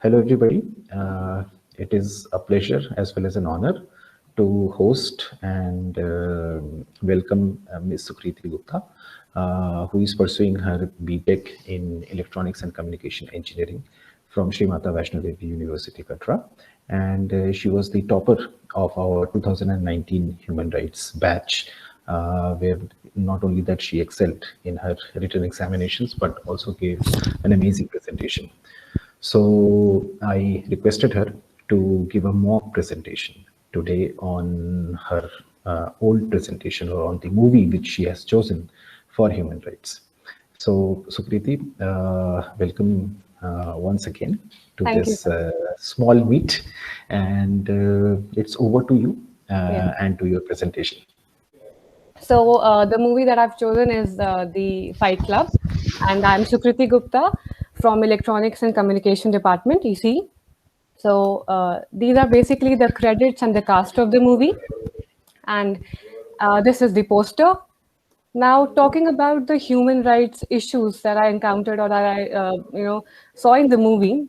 Hello, everybody. It is a pleasure as well as an honor to host and welcome Ms. Sukriti Gupta, who is pursuing her BTech in Electronics and Communication Engineering from Sri Mata Vaishno Devi University, Katra. And she was the topper of our 2019 Human Rights batch, where not only that she excelled in her written examinations, but also gave an amazing presentation. So I requested her to give a mock presentation today on her old presentation or on the movie which she has chosen for human rights. So Sukriti, welcome once again to Thank you, this sir. small meet, and it's over to you Yeah. and to your presentation. So the movie that I've chosen is the Fight Club, and I'm Sukriti Gupta from Electronics and Communication Department, EC. So these are basically the credits and the cast of the movie, and this is the poster. Now, talking about the human rights issues that I encountered or that I saw in the movie,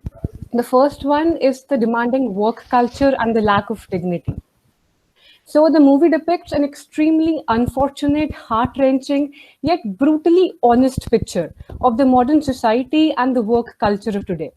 the first one is the demanding work culture and the lack of dignity. So the movie depicts an extremely unfortunate, heart-wrenching, yet brutally honest picture of the modern society and the work culture of today.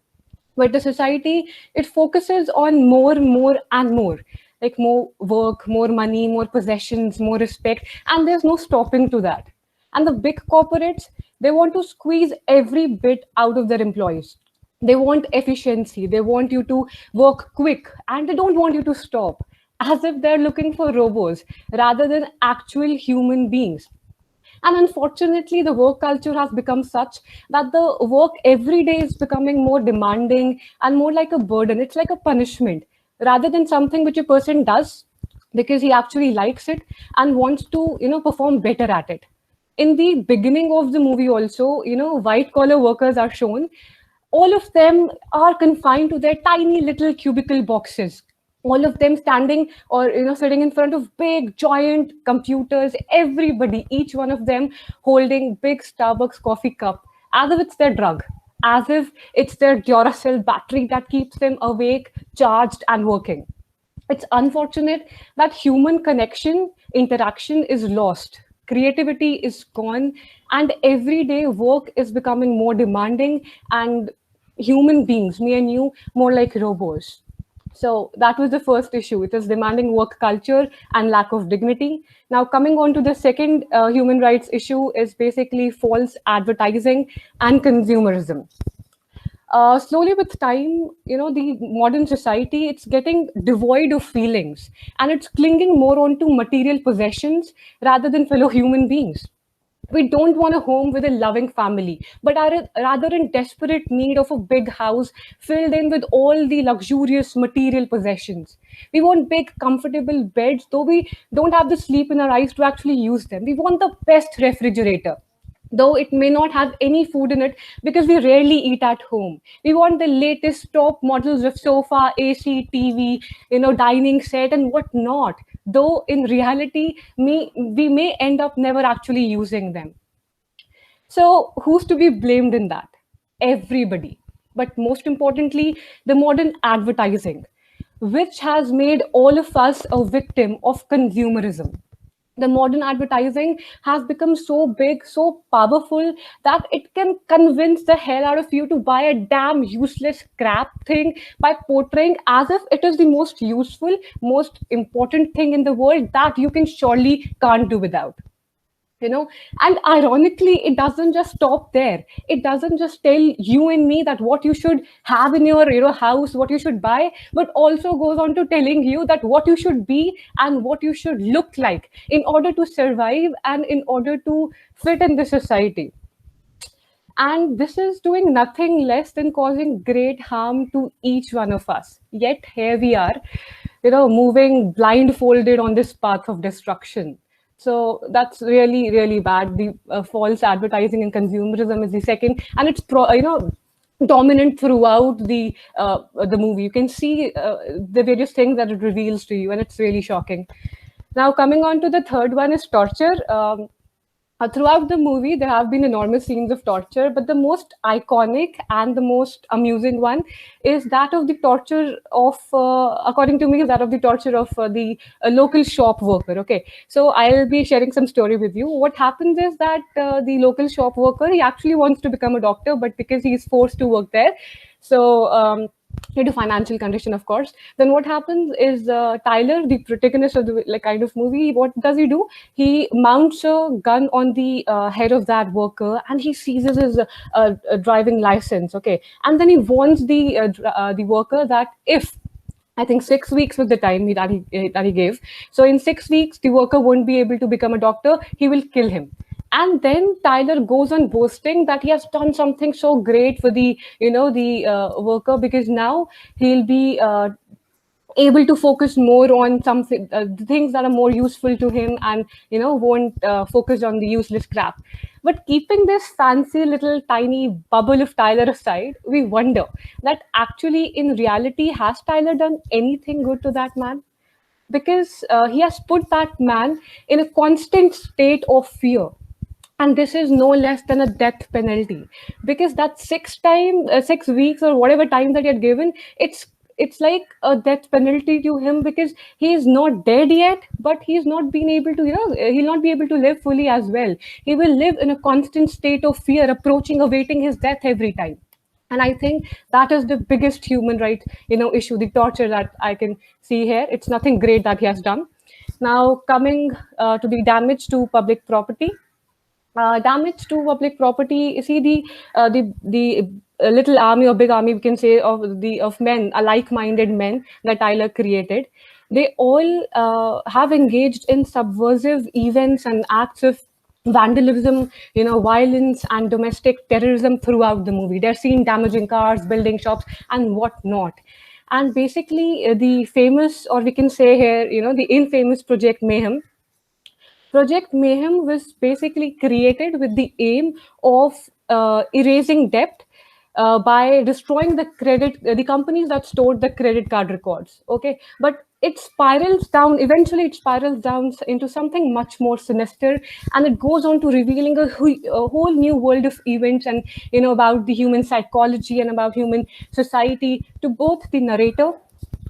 Where the society, it focuses on more, more, and more. Like more work, more money, more possessions, more respect, and there's no stopping to that. And the big corporates, they want to squeeze every bit out of their employees. They want efficiency, they want you to work quick, and they don't want you to stop, as if they're looking for robots rather than actual human beings. And unfortunately, the work culture has become such that the work every day is becoming more demanding and more like a burden. It's like a punishment rather than something which a person does because he actually likes it and wants to, perform better at it. In the beginning of the movie, also, white collar workers are shown. All of them are confined to their tiny little cubicle boxes, all of them standing or sitting in front of big giant computers, everybody, each one of them holding big Starbucks coffee cup, as if it's their drug, as if it's their Duracell battery that keeps them awake, charged, and working. It's unfortunate that human connection, interaction is lost. Creativity is gone, and everyday work is becoming more demanding, and human beings, me and you, more like robots. So that was the first issue. It is demanding work culture and lack of dignity. Now, coming on to the second human rights issue is basically false advertising and consumerism. Slowly with time, the modern society, it's getting devoid of feelings and it's clinging more onto material possessions rather than fellow human beings. We don't want a home with a loving family, but are rather in desperate need of a big house filled in with all the luxurious material possessions. We want big, comfortable beds, though we don't have the sleep in our eyes to actually use them. We want the best refrigerator, though it may not have any food in it because we rarely eat at home. We want the latest top models of sofa, AC, TV, dining set and whatnot. Though in reality, we may end up never actually using them. So who's to be blamed in that? Everybody. But most importantly, the modern advertising, which has made all of us a victim of consumerism. The modern advertising has become so big, so powerful that it can convince the hell out of you to buy a damn useless crap thing by portraying as if it is the most useful, most important thing in the world that you can surely can't do without. And ironically, it doesn't just stop there. It doesn't just tell you and me that what you should have in your house, what you should buy, but also goes on to telling you that what you should be and what you should look like in order to survive and in order to fit in the society. And this is doing nothing less than causing great harm to each one of us. Yet here we are, moving blindfolded on this path of destruction. So that's really, really bad. The false advertising and consumerism is the second, and it's dominant throughout the movie. You can see the various things that it reveals to you, and it's really shocking. Now, coming on to the third one is torture. Throughout the movie, there have been enormous scenes of torture, but the most iconic and the most amusing one is that of the torture of, according to me, is that of the torture of the local shop worker. Okay, so I'll be sharing some story with you. What happens is that the local shop worker, he actually wants to become a doctor, but because he's forced to work there, so due to financial condition, of course, then what happens is Tyler, the protagonist of the like kind of movie, what does he do? He mounts a gun on the head of that worker, and he seizes his driving license. Okay, and then he warns the worker that if I think 6 weeks was the time that he gave. So in 6 weeks, the worker won't be able to become a doctor. He will kill him. And then Tyler goes on boasting that he has done something so great for the worker, because now he'll be able to focus more on something, the things that are more useful to him, and won't focus on the useless crap. But keeping this fancy little tiny bubble of Tyler aside, we wonder that actually in reality, has Tyler done anything good to that man? Because he has put that man in a constant state of fear, and this is no less than a death penalty, because that 6 weeks or whatever time that he had given, it's like a death penalty to him, because he is not dead yet, but he's not been able to, he'll not be able to live fully as well. He will live in a constant state of fear, approaching, awaiting his death every time. And I think that is the biggest human right issue, the torture that I can see here. It's nothing great that he has done. Now, coming to the damage to public property. Damage to public property. You see, the little army or big army, we can say, of men, like-minded men that Tyler created. They all have engaged in subversive events and acts of vandalism, violence and domestic terrorism throughout the movie. They're seen damaging cars, building shops, and whatnot. And basically, the famous, or we can say here, the infamous Project Mayhem. Project Mayhem was basically created with the aim of erasing debt by destroying the companies that stored the credit card records. Okay, but it spirals down. Eventually, it spirals down into something much more sinister, and it goes on to revealing a whole new world of events, and about the human psychology and about human society to both the narrator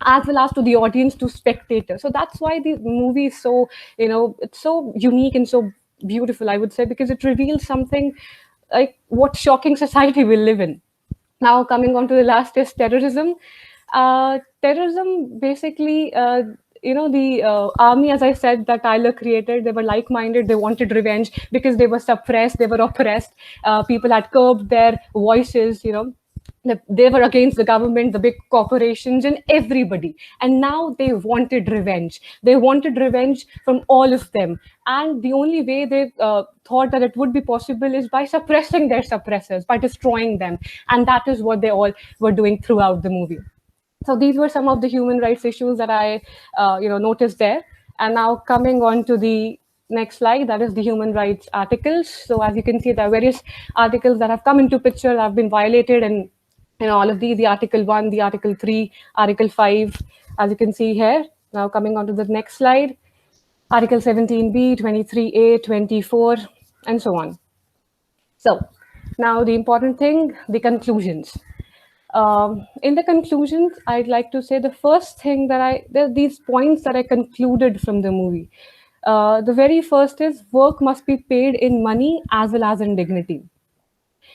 as well as to the audience, to spectators. So that's why the movie is so, it's so unique and so beautiful, I would say, because it reveals something like what shocking society we live in. Now, coming on to the last is terrorism. Terrorism basically, the army, as I said, that Tyler created, they were like-minded. They wanted revenge because they were suppressed, they were oppressed. People had curbed their voices, they were against the government, the big corporations, and everybody. And now they wanted revenge. They wanted revenge from all of them. And the only way they thought that it would be possible is by suppressing their suppressors, by destroying them. And that is what they all were doing throughout the movie. So these were some of the human rights issues that I, noticed there. And now coming on to the next slide, that is the human rights articles. So as you can see, there are various articles that have come into picture that have been violated, and all of these, the Article 1, the Article 3, Article 5, as you can see here. Now coming on to the next slide, Article 17B, 23A, 24, and so on. So now the important thing, the conclusions. In the conclusions, I'd like to say the first thing that there are these points that I concluded from the movie. The very first is work must be paid in money as well as in dignity.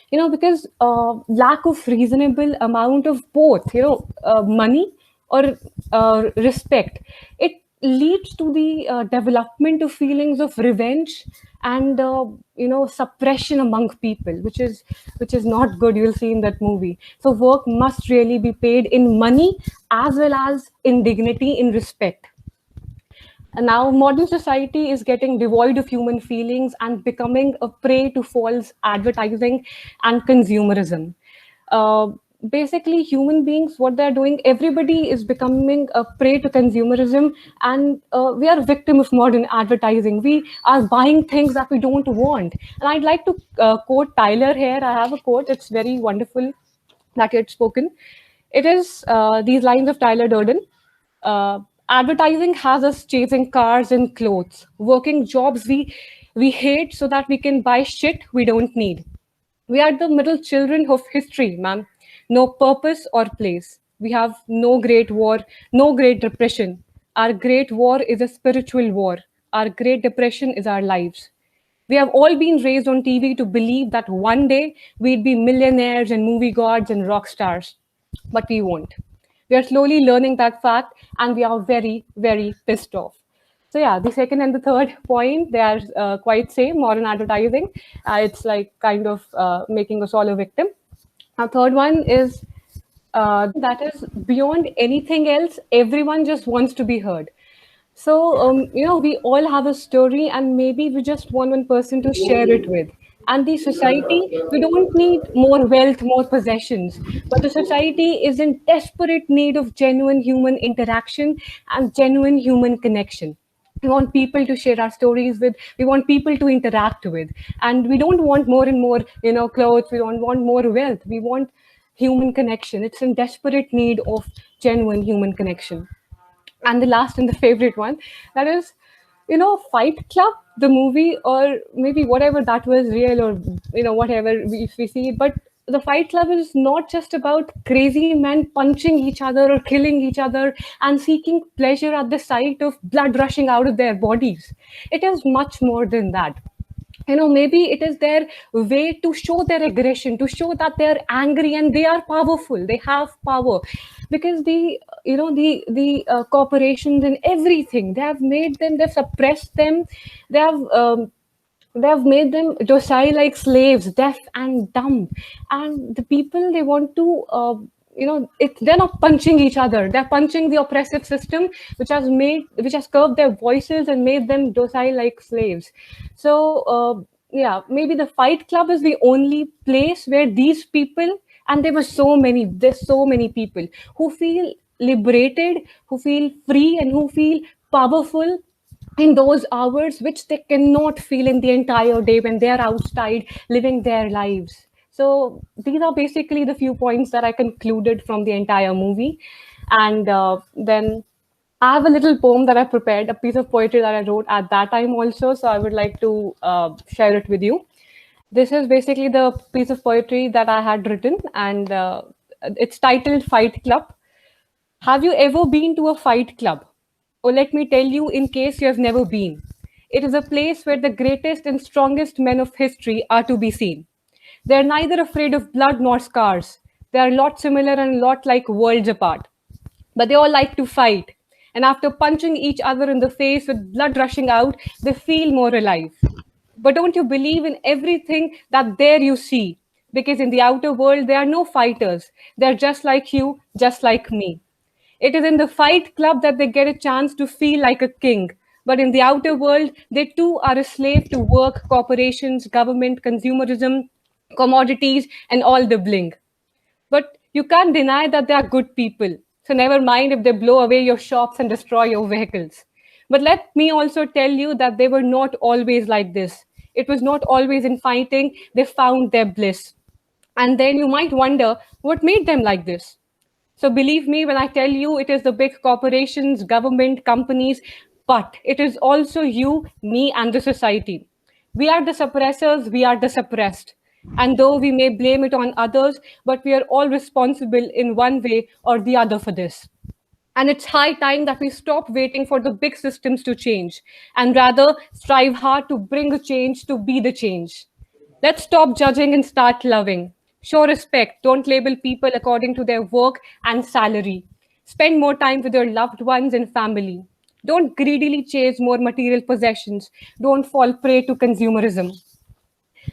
Because lack of reasonable amount of both, money or respect, it leads to the development of feelings of revenge and suppression among people, which is not good. You'll see in that movie. So work must really be paid in money as well as in dignity, in respect. And now modern society is getting devoid of human feelings and becoming a prey to false advertising and consumerism. Basically, human beings, what they're doing, everybody is becoming a prey to consumerism, and we are a victim of modern advertising. We are buying things that we don't want. And I'd like to quote Tyler here. I have a quote. It's very wonderful that he had spoken. It is these lines of Tyler Durden. Advertising has us chasing cars and clothes, working jobs we We hate so that we can buy shit we don't need. We are the middle children of history, ma'am. No purpose or place. We have no great war, no great depression. Our great war is a spiritual war. Our great depression is our lives. We have all been raised on TV to believe that one day we'd be millionaires and movie gods and rock stars, but we won't. We are slowly learning that fact, and we are very, very pissed off. So yeah, the second and the third point, they are quite same. Modern advertising, it's like kind of making us all a victim. Our third one is that is beyond anything else. Everyone just wants to be heard. So, we all have a story, and maybe we just want one person to share it with. And the society, we don't need more wealth, more possessions, but the society is in desperate need of genuine human interaction and genuine human connection. We want people to share our stories with, we want people to interact with, and we don't want more and more, clothes, we don't want more wealth, we want human connection. It's in desperate need of genuine human connection. And the last and the favorite one, that is, Fight Club, the movie, or maybe whatever that was real, or whatever if we see it. But the Fight Club is not just about crazy men punching each other or killing each other and seeking pleasure at the sight of blood rushing out of their bodies. It is much more than that. Maybe it is their way to show their aggression, to show that they're angry and they are powerful, they have power, because the corporations and everything, they have made them, they've suppressed them, they have they have made them docile like slaves, deaf and dumb. And the people, they want to they're not punching each other, they're punching the oppressive system, which has curved their voices and made them docile like slaves. So yeah, maybe the Fight Club is the only place where these people, and there's so many people who feel liberated, who feel free, and who feel powerful in those hours which they cannot feel in the entire day when they're outside living their lives. So these are basically the few points that I concluded from the entire movie. And then I have a little poem that I prepared, a piece of poetry that I wrote at that time also. So I would like to share it with you. This is basically the piece of poetry that I had written, and it's titled Fight Club. Have you ever been to a fight club? Or let me tell you, in case you have never been. It is a place where the greatest and strongest men of history are to be seen. They are neither afraid of blood nor scars. They are a lot similar and a lot like worlds apart. But they all like to fight. And after punching each other in the face with blood rushing out, they feel more alive. But don't you believe in everything that there you see? Because in the outer world, there are no fighters. They're just like you, just like me. It is in the Fight Club that they get a chance to feel like a king. But in the outer world, they too are a slave to work, corporations, government, consumerism, commodities, and all the bling. But you can't deny that they are good people. So never mind if they blow away your shops and destroy your vehicles. But let me also tell you that they were not always like this. It was not always in fighting they found their bliss. And then you might wonder what made them like this. So believe me when I tell you, it is the big corporations, government, companies, but it is also you, me, and the society. We are the suppressors, we are the suppressed. And though we may blame it on others, but we are all responsible in one way or the other for this. And it's high time that we stop waiting for the big systems to change and rather strive hard to bring a change, to be the change. Let's stop judging and start loving. Show respect. Don't label people according to their work and salary. Spend more time with your loved ones and family. Don't greedily chase more material possessions. Don't fall prey to consumerism.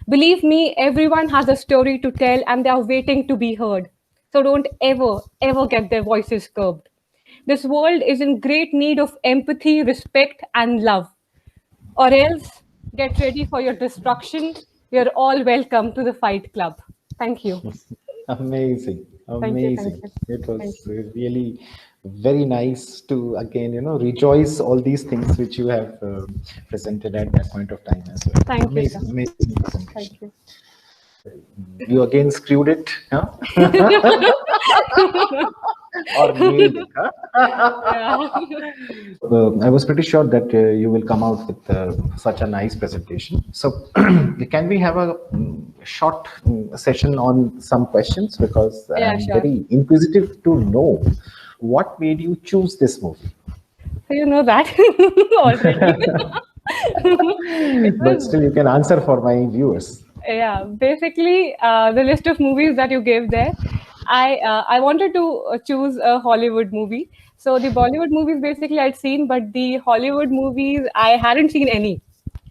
Believe me, everyone has a story to tell and they are waiting to be heard. So don't ever, ever get their voices curbed. This world is in great need of empathy, respect, and love. Or else, get ready for your destruction. You're all welcome to the Fight Club. Thank you. Amazing, Thank you. amazing. It was really very nice to again, rejoice all these things which you have presented at that point of time as well. Thank you, Amazing, sir. amazing presentation. Thank you. You again screwed it, huh? or nailed it. Huh? Yeah. I was pretty sure that you will come out with such a nice presentation. So, can we have a short session on some questions? Because Yeah, I'm sure. very inquisitive to know what made you choose this movie. So you know that already. It But was, still, you can answer for my viewers. yeah, basically the list of movies that you gave there. I wanted to choose a Hollywood movie. So the Bollywood movies basically I'd seen, but the Hollywood movies I hadn't seen any.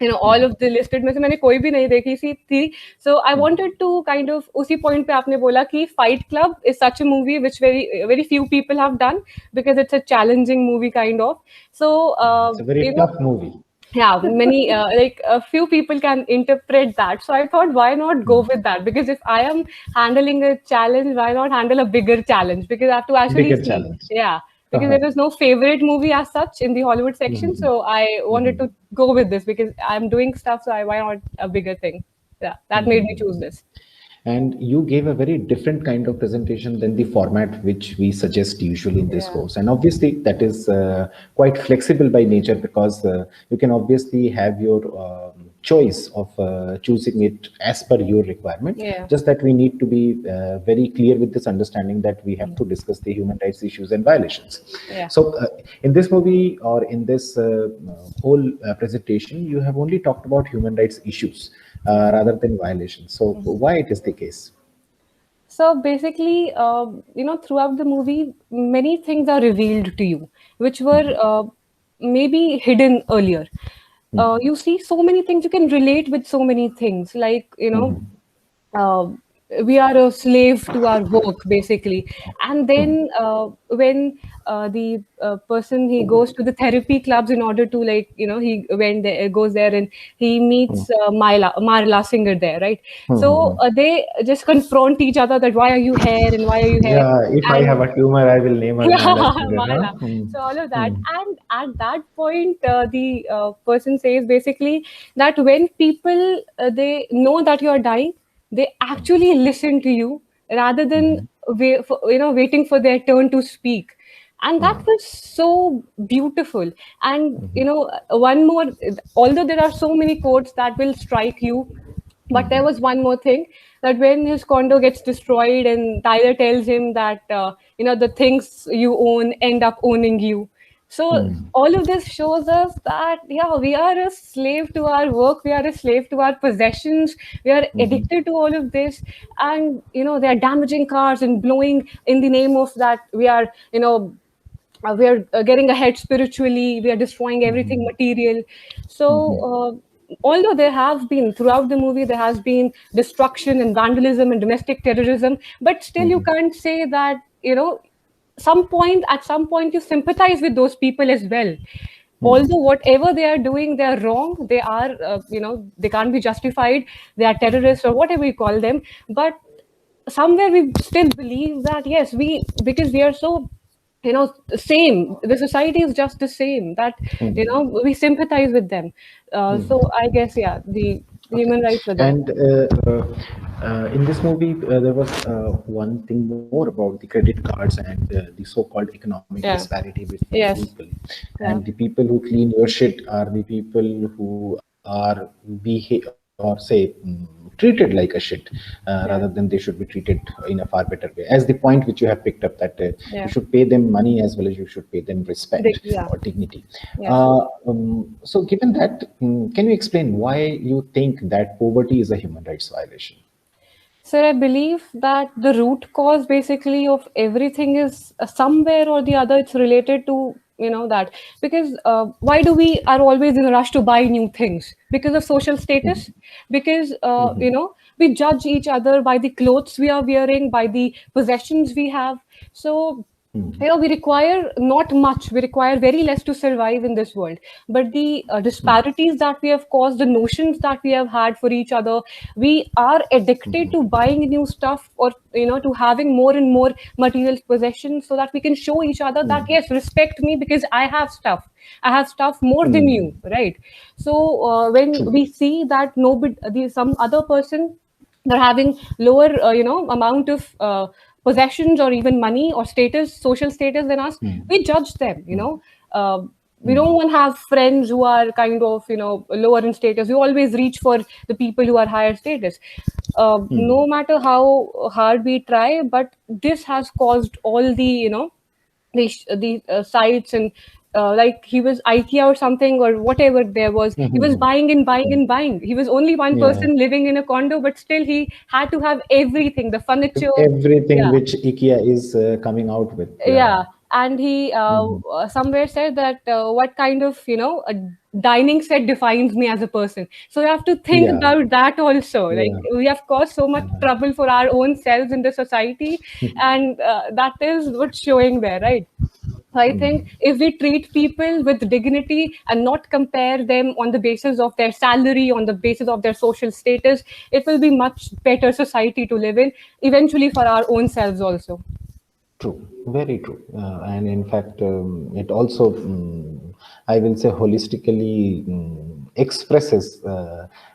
You know, all of the listed में से मैंने कोई भी नहीं देखी सी थी. So I wanted to kind of उसी point पे आपने बोला कि Fight Club is such a movie which very few people have done because it's a challenging movie kind of. So It's a very tough movie. yeah, many like a few people can interpret that. So I thought, why not go with that? Because if I am handling a challenge, why not handle a bigger challenge? Because I have to actually Bigger see. challenge. Yeah, because Uh-huh. there was no favorite movie as such in the Hollywood section. So I wanted to go with this because I'm doing stuff. So why not a bigger thing? Yeah, that made me choose this. And you gave a very different kind of presentation than the format which we suggest usually in this Yeah. course. And obviously that is quite flexible by nature, because you can obviously have your choice of choosing it as per your requirement. Yeah. Just that we need to be very clear with this understanding that we have to discuss the human rights issues and violations. Yeah. So in this movie, or in this whole presentation, you have only talked about human rights issues rather than violations. So why it is the case? So basically, throughout the movie, many things are revealed to you, which were maybe hidden earlier. You see so many things, you can relate with so many things. Like, uh, we are a slave to our work, basically. And then when the person, he goes to the therapy clubs in order to, like, he went there, goes there, and he meets Marla Singer there, right? So they just confront each other that why are you here and why are you here? Yeah, if I And have a tumor, I will name her Mala yeah, Singer. Huh? Mala. So all of that, and at that point, the person says basically that when people they know that you are dying, they actually listen to you rather than waiting for their turn to speak. And that was so beautiful. And one more, although there are so many quotes that will strike you, but there was one more thing, that when his condo gets destroyed and Tyler tells him that the things you own end up owning you. So all of this shows us that yeah, we are a slave to our work, we are a slave to our possessions, we are addicted to all of this, and they are damaging cars and blowing in the name of that we are getting ahead spiritually, we are destroying everything material. So although there have been throughout the movie, there has been destruction and vandalism and domestic terrorism, but still you can't say that at some point you sympathize with those people as well. Although whatever they are doing, they are wrong, they are they can't be justified, they are terrorists or whatever you call them, but somewhere we still believe that yes, because we are so same, the society is just the same, that we sympathize with them. So I guess yeah, the Okay. human rights were there. And in this movie, there was one thing more about the credit cards and the so-called economic Yeah. disparity between Yes. people. Yeah. And the people who clean your shit are the people who are or say treated like a shit, rather Yeah. than they should be treated in a far better way. As the point which you have picked up, that you Yeah. should pay them money as well as you should pay them respect Yeah. or dignity. Yes. So given that, can you explain why you think that poverty is a human rights violation? Sir, I believe that the root cause basically of everything is somewhere or the other, it's related to, that. Because why do we are always in a rush to buy new things? Because of social status? Because, we judge each other by the clothes we are wearing, by the possessions we have. So, we require not much, we require very less to survive in this world, but the disparities that we have caused, the notions that we have had for each other, we are addicted to buying new stuff, or to having more and more material possessions, so that we can show each other that yes, respect me because I have stuff more than you, right? So when we see that nobody, some other person, they're having lower amount of possessions or even money or status, social status than us, we judge them, we don't want to have friends who are kind of, lower in status. We always reach for the people who are higher status. No matter how hard we try, but this has caused all the, the sites and like he was IKEA or something or whatever there was. He was buying and buying and buying. He was only one Yeah. person living in a condo, but still he had to have everything, the furniture. Everything Yeah. which IKEA is coming out with. Yeah. And he somewhere said that what kind of, a dining set defines me as a person. So you have to think Yeah. about that also. Like Yeah. we have caused so much trouble for our own selves in the society, and that is what's showing there, right? So I think if we treat people with dignity and not compare them on the basis of their salary, on the basis of their social status, it will be much better society to live in, eventually for our own selves also. True, very true. And in fact, it also, I will say, holistically expresses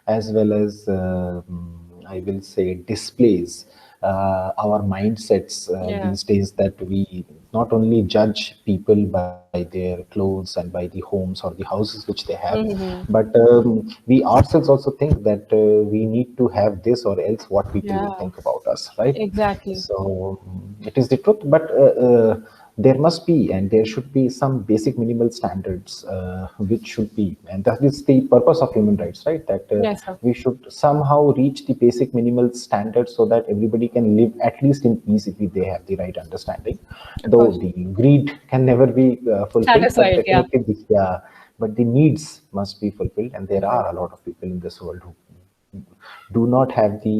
as well as, I will say, displays our mindsets Yeah. these days, that we not only judge people by their clothes and by the homes or the houses which they have, but we ourselves also think that we need to have this, or else what people will Yeah. think about us, right? Exactly. So it is the truth, but there must be and there should be some basic minimal standards which should be, and that is the purpose of human rights, right? That Yes, sir. we should somehow reach the basic minimal standards so that everybody can live at least in peace if they have the right understanding. Of Though course. the greed can never be fulfilled, but Satisfied. Yeah. definitely but the needs must be fulfilled, and there are a Exactly. lot of people in this world who do not have the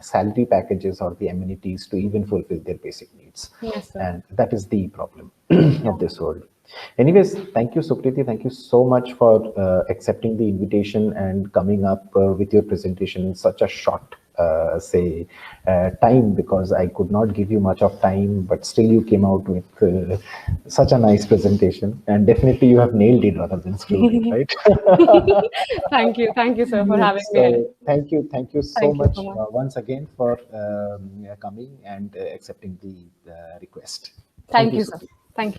salary packages or the amenities to even fulfill their basic needs. Yes, sir. And that is the problem Yeah. of this world. Anyways, thank you, Sukriti. Thank you so much for accepting the invitation and coming up with your presentation in such a short time, because I could not give you much of time, but still you came out with such a nice presentation, and definitely you have nailed it rather than screwed it, right? Thank you. Thank you, sir, for having me here. So thank you so Thank you so much much. once again for coming and accepting the request. Thank Thank you, you, sir. Sukriti.